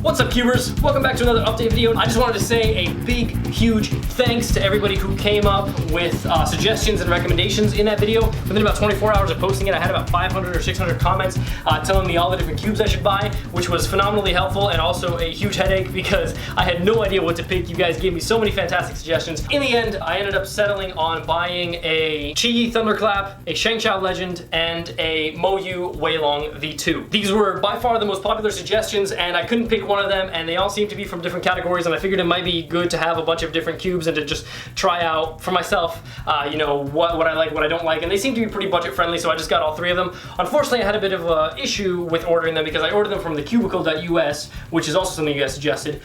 What's up, cubers? Welcome back to another update video. I just wanted to say a big, huge thanks to everybody who came up with suggestions and recommendations in that video. Within about 24 hours of posting it, I had about 500 or 600 comments telling me all the different cubes I should buy, which was phenomenally helpful and also a huge headache because I had no idea what to pick. You guys gave me so many fantastic suggestions. In the end, I ended up settling on buying a Chi Thunderclap, a Shangqiao Legend, and a Moyu Weilong V2. These were by far the most popular suggestions, and I couldn't pick one of them, and they all seem to be from different categories, and I figured it might be good to have a bunch of different cubes and to just try out for myself, you know, what I like, what I don't like, and they seem to be pretty budget friendly, so I just got all three of them. Unfortunately, I had a bit of an issue with ordering them because I ordered them from thecubicle.us, which is also something you guys suggested,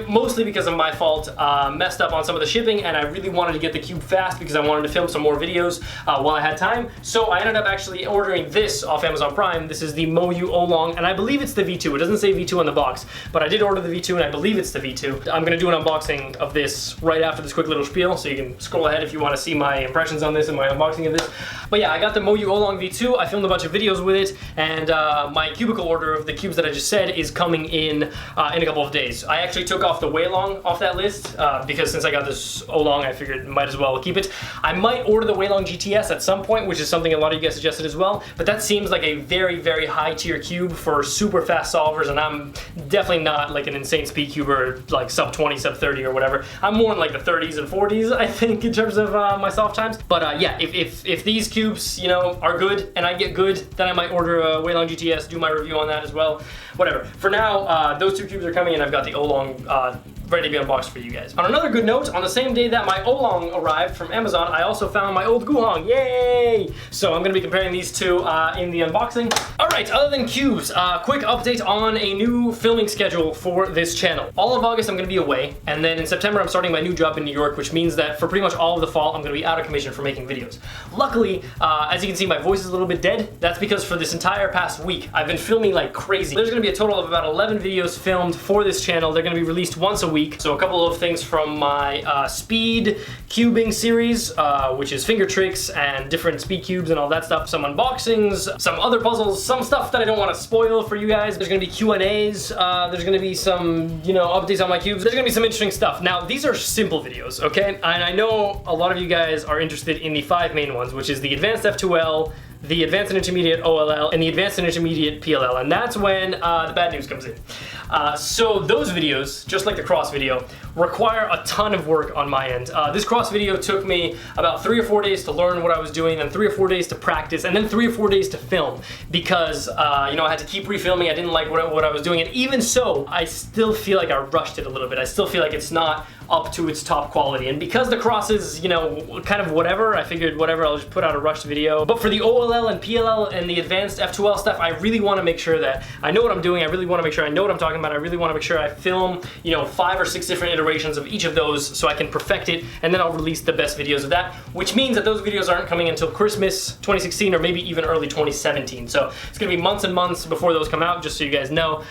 mostly because of my fault, messed up on some of the shipping, and I really wanted to get the cube fast because I wanted to film some more videos while I had time, so I ended up actually ordering this off Amazon Prime. This is the Moyu Aolong, and I believe it's the V2. It doesn't say V2 on the box, but I did order the V2 and I believe it's the V2. I'm gonna do an unboxing of this right after this quick little spiel, so you can scroll ahead if you want to see my impressions on this and my unboxing of this. But yeah, I got the Moyu Aolong V2. I filmed a bunch of videos with it, and my cubicle order of the cubes that I just said is coming in a couple of days. I actually took off the Weilong off that list because since I got this Aolong, I figured might as well keep it. I might order the Weilong GTS at some point, which is something a lot of you guys suggested as well, but that seems like a very, very high tier cube for super fast solvers, and I'm definitely not like an insane speed cuber, like sub 20, sub 30 or whatever. I'm more in like the 30s and 40s, I think, in terms of my soft times. But yeah, if these cubes, you know, are good and I get good, then I might order a Weilong GTS, do my review on that as well. Whatever. For now, those two cubes are coming, and I've got the Aolong ready to be unboxed for you guys. On another good note, on the same day that my Aolong arrived from Amazon, I also found my old Guhong. Yay! So I'm gonna be comparing these two in the unboxing. All right, other than cubes, quick update on a new filming schedule for this channel. All of August I'm gonna be away, and then in September I'm starting my new job in New York, which means that for pretty much all of the fall I'm gonna be out of commission for making videos. Luckily, as you can see, my voice is a little bit dead. That's because for this entire past week, I've been filming like crazy. There's gonna be a total of about 11 videos filmed for this channel. They're gonna be released once a week. So a couple of things from my speed cubing series, which is finger tricks and different speed cubes and all that stuff. Some unboxings, some other puzzles, some stuff that I don't want to spoil for you guys. There's gonna be Q&As, there's gonna be some, you know, updates on my cubes. There's gonna be some interesting stuff. Now, these are simple videos, okay? And I know a lot of you guys are interested in the 5 main ones, which is the Advanced F2L, the Advanced and Intermediate OLL, and the Advanced and Intermediate PLL, and that's when the bad news comes in. So those videos, just like the cross video, require a ton of work on my end. This cross video took me about 3 or 4 days to learn what I was doing, and 3 or 4 days to practice, and then 3 or 4 days to film, because you know, I had to keep refilming. I didn't like what I was doing, and even so, I still feel like I rushed it a little bit. I still feel like it's not up to its top quality, and because the cross is, you know, kind of whatever, I figured whatever, I'll just put out a rushed video. But for the OLL and PLL and the Advanced F2L stuff, I really want to make sure that I know what I'm doing. I really want to make sure I know what I'm talking about. I really want to make sure I film, you know, 5 or 6 different iterations of each of those so I can perfect it, and then I'll release the best videos of that, which means that those videos aren't coming until Christmas 2016 or maybe even early 2017. So it's gonna be months and months before those come out, just so you guys know.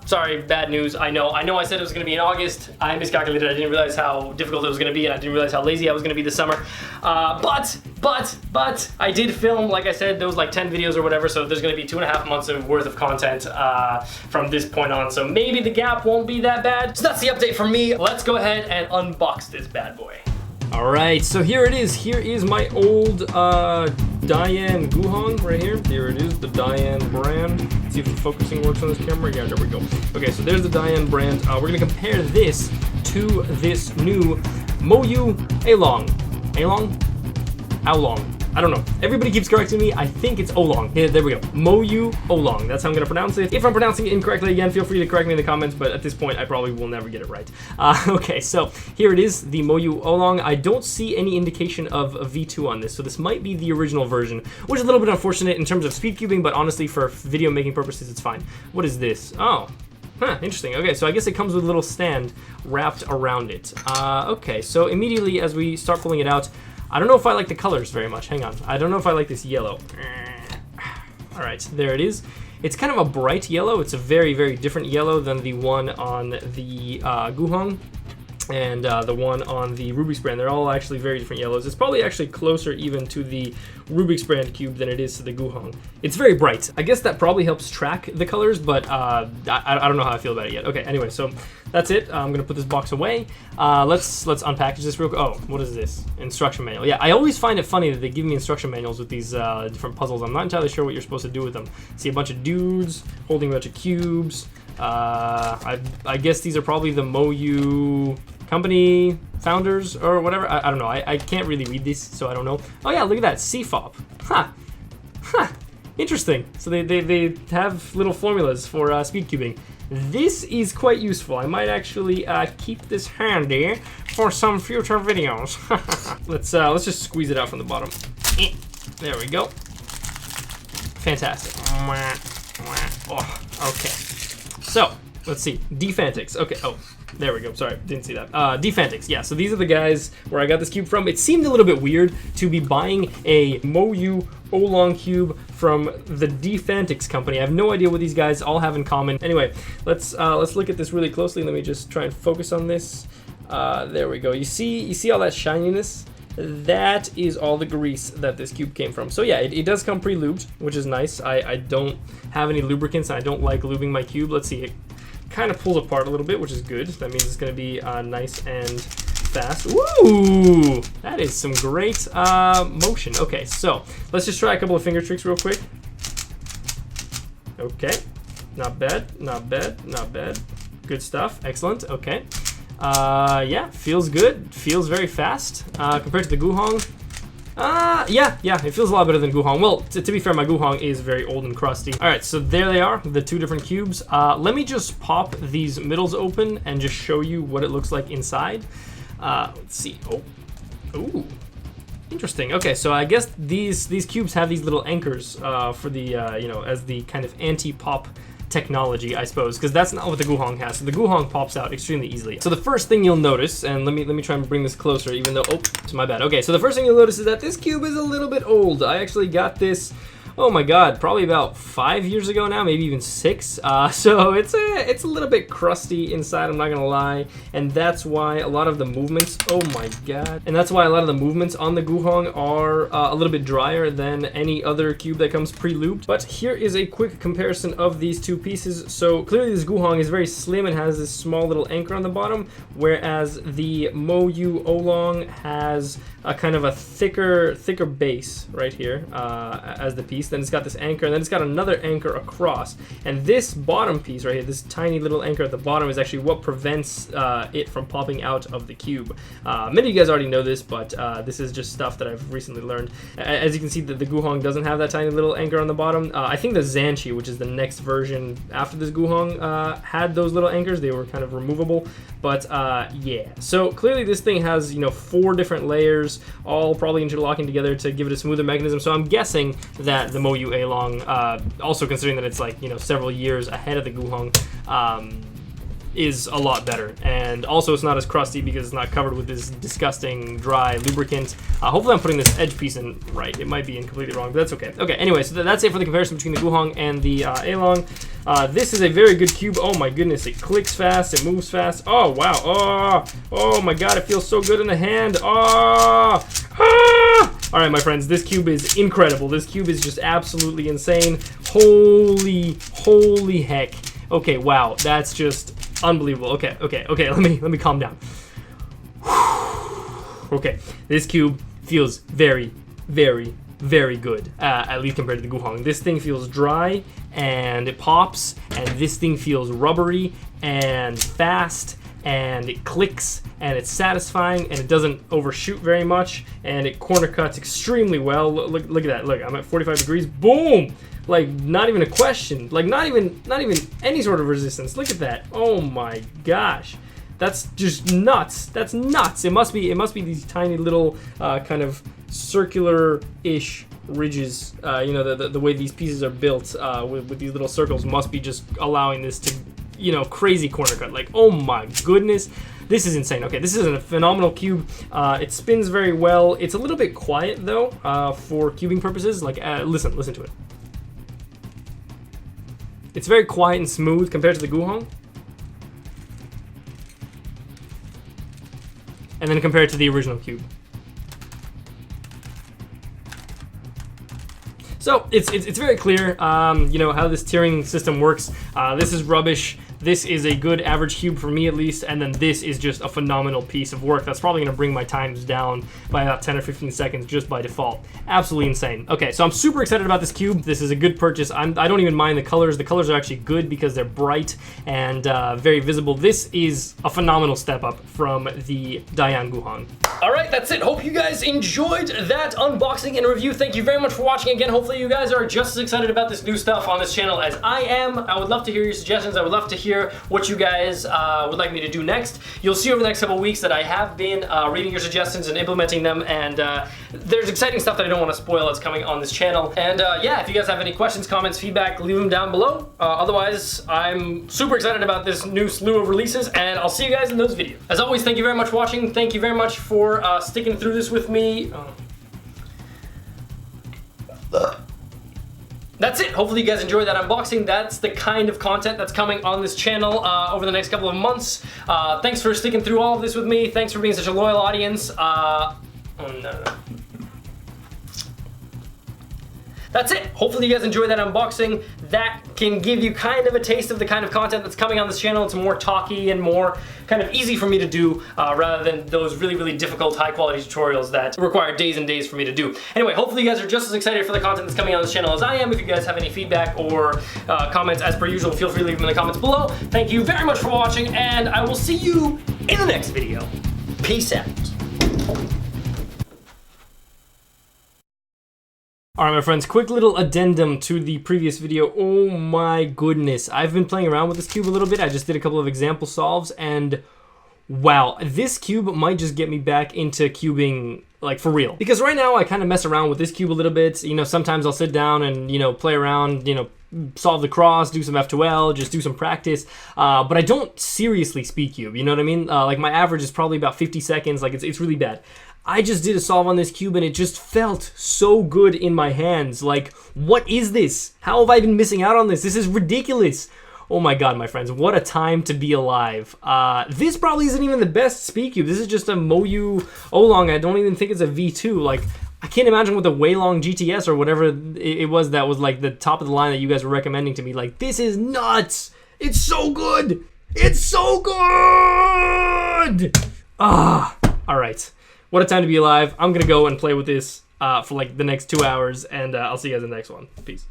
Sorry, bad news. I know I said it was gonna be in August. I miscalculated. I didn't realize how difficult it was gonna be, and I didn't realize how lazy I was gonna be this summer. But I did film, like I said, those like 10 videos or whatever, so there's gonna be 2.5 months of worth of content from this point on, so maybe the gap won't be that bad. So that's the update from me. Let's go ahead and unbox this bad boy. All right, so here it is. Here is my old Diane Guhong right here. Here it is, the Diane brand. Let's see if the focusing works on this camera. Yeah, there we go. Okay, so there's the Diane brand. We're gonna compare this to this new Moyu Aolong. Aolong. I don't know. Everybody keeps correcting me. I think it's Aolong. Yeah, there we go. Moyu Aolong. That's how I'm gonna pronounce it. If I'm pronouncing it incorrectly again, feel free to correct me in the comments, but at this point, I probably will never get it right. Okay, so here it is, the Moyu Aolong. I don't see any indication of a V2 on this, so this might be the original version, which is a little bit unfortunate in terms of speed cubing, but honestly, for video making purposes, it's fine. What is this? Oh. Huh, interesting. Okay, so I guess it comes with a little stand wrapped around it. Okay, so immediately as we start pulling it out, I don't know if I like the colors very much. Hang on. I don't know if I like this yellow. All right, there it is. It's kind of a bright yellow. It's a very, very different yellow than the one on the Guhong. and the one on the Rubik's brand. They're all actually very different yellows. It's probably actually closer even to the Rubik's brand cube than it is to the Guhong. It's very bright. I guess that probably helps track the colors, but I don't know how I feel about it yet. Okay, anyway, so that's it. I'm gonna put this box away. Let's unpackage this real quick. Oh, what is this? Instruction manual. Yeah, I always find it funny that they give me instruction manuals with these different puzzles. I'm not entirely sure what you're supposed to do with them. See a bunch of dudes holding a bunch of cubes. I guess these are probably the Moyu company founders or whatever. I don't know. I can't really read these, so I don't know. Oh yeah, look at that, CFOP. Huh. Interesting. So they have little formulas for speed cubing. This is quite useful. I might actually keep this handy for some future videos. Let's just squeeze it out from the bottom. There we go. Fantastic. Oh, okay. So let's see. Defantix. Okay. Oh, there we go. Sorry, didn't see that. Defantix. Yeah. So these are the guys where I got this cube from. It seemed a little bit weird to be buying a Moyu Aolong cube from the Defantix company. I have no idea what these guys all have in common. Anyway, let's look at this really closely. Let me just try and focus on this. There we go. You see all that shininess? That is all the grease that this cube came from. So yeah, it does come pre-lubed, which is nice. I don't have any lubricants, and I don't like lubing my cube. Let's see, it kind of pulls apart a little bit, which is good. That means it's going to be nice and fast. Ooh, that is some great motion. Okay, so let's just try a couple of finger tricks real quick. Okay, not bad, not bad, not bad. Good stuff, excellent, okay. Yeah, feels good, feels very fast compared to the Guhong. Yeah, it feels a lot better than Guhong. Well, to be fair, my Guhong is very old and crusty. All right, so there they are, the two different cubes. Let me just pop these middles open and just show you what it looks like inside. Let's see. Oh, ooh, interesting. Okay, so I guess these cubes have these little anchors for the as the kind of anti-pop technology, I suppose, because that's not what the Guhong has. So the Guhong pops out extremely easily. So the first thing you'll notice, and let me try and bring this closer, even though, oh, it's my bad. Okay, so the first thing you'll notice is that this cube is a little bit old. I actually got this, oh my god, probably about 5 years ago now, maybe even 6. So it's a little bit crusty inside, I'm not gonna lie, and that's why a lot of the movements, oh my god, and that's why a lot of the movements on the Guhong are a little bit drier than any other cube that comes pre-lubed. But here is a quick comparison of these two pieces. So clearly this Guhong is very slim and has this small little anchor on the bottom, whereas the Moyu Aolong has a kind of a thicker base right here as the piece. Then it's got this anchor, and then it's got another anchor across. And this bottom piece right here, this tiny little anchor at the bottom, is actually what prevents it from popping out of the cube. Many of you guys already know this, but this is just stuff that I've recently learned. As you can see, the Guhong doesn't have that tiny little anchor on the bottom. I think the Zanchi, which is the next version after this Guhong, had those little anchors. They were kind of removable, but yeah. So clearly this thing has 4 different layers, all probably interlocking together to give it a smoother mechanism. So I'm guessing that the Moyu Aolong, also considering that it's like several years ahead of the Guhong, is a lot better, and also it's not as crusty because it's not covered with this disgusting dry lubricant. Hopefully I'm putting this edge piece in right. It might be in completely wrong, but that's okay. Okay, anyway, so that's it for the comparison between the Guhong and the Aolong. This is a very good cube. Oh my goodness, it clicks fast, it moves fast. Oh wow, oh my god, it feels so good in the hand. All right, my friends, this cube is incredible. This cube is just absolutely insane. Holy heck. Okay, wow, that's just unbelievable. Okay, let me calm down. Okay, this cube feels very good, at least compared to the Guhong. This thing feels dry, and it pops, and this thing feels rubbery and fast, and it clicks, and it's satisfying, and it doesn't overshoot very much, and it corner cuts extremely well. Look at that. Look, I'm at 45 degrees. Boom! Like, not even a question. Like, not even any sort of resistance. Look at that. Oh my gosh. That's just nuts. That's nuts. It must be these tiny little kind of circular-ish ridges. The way these pieces are built with these little circles must be just allowing this to, crazy corner cut. Like, oh my goodness. This is insane. Okay, this is a phenomenal cube. It spins very well. It's a little bit quiet though for cubing purposes. Like, listen to it. It's very quiet and smooth compared to the Guhong. and then compare it to the original cube. So it's very clear, you know, how this tiering system works. This is rubbish. This is a good average cube for me at least, and then this is just a phenomenal piece of work that's probably going to bring my times down by about 10 or 15 seconds just by default. Absolutely insane. Okay, so I'm super excited about this cube. This is a good purchase. I don't even mind the colors. The colors are actually good because they're bright and very visible. This is a phenomenal step up from the Dayan Guhan. All right, that's it. Hope you guys enjoyed that unboxing and review. Thank you very much for watching again. Hopefully you guys are just as excited about this new stuff on this channel as I am. I would love to hear your suggestions. I would love to hear what you guys would like me to do next. You'll see over the next couple of weeks that I have been reading your suggestions and implementing them, and there's exciting stuff that I don't want to spoil that's coming on this channel. And yeah, if you guys have any questions, comments, feedback, leave them down below. Otherwise, I'm super excited about this new slew of releases, and I'll see you guys in those videos. As always, thank you very much for watching. Thank you very much for sticking through this with me. That's it. Hopefully you guys enjoyed that unboxing. That's the kind of content that's coming on this channel over the next couple of months. Thanks for sticking through all of this with me. Thanks for being such a loyal audience. That's it. Hopefully you guys enjoyed that unboxing. That can give you kind of a taste of the kind of content that's coming on this channel. It's more talky and more kind of easy for me to do rather than those really, really difficult high quality tutorials that require days and days for me to do. Anyway, hopefully you guys are just as excited for the content that's coming on this channel as I am. If you guys have any feedback or comments, as per usual, feel free to leave them in the comments below. Thank you very much for watching, and I will see you in the next video. Peace out. Alright my friends, quick little addendum to the previous video. Oh my goodness, I've been playing around with this cube a little bit. I just did a couple of example solves, and wow, this cube might just get me back into cubing, like, for real. Because right now I kind of mess around with this cube a little bit. You know, sometimes I'll sit down and, you know, play around, you know, solve the cross, do some F2L, just do some practice, but I don't seriously speed cube, you know what I mean? Like, my average is probably about 50 seconds, like, it's really bad. I just did a solve on this cube and it just felt so good in my hands. Like, what is this? How have I been missing out on this? This is ridiculous. Oh my god, my friends, what a time to be alive. This probably isn't even the best speed cube. This is just a Moyu Aolong. I don't even think it's a V2. Like, I can't imagine with the Aolong GTS or whatever it was that was like the top of the line that you guys were recommending to me. Like, this is nuts. It's so good. It's so good. All right. What a time to be alive. I'm gonna go and play with this for like the next 2 hours, and I'll see you guys in the next one. Peace.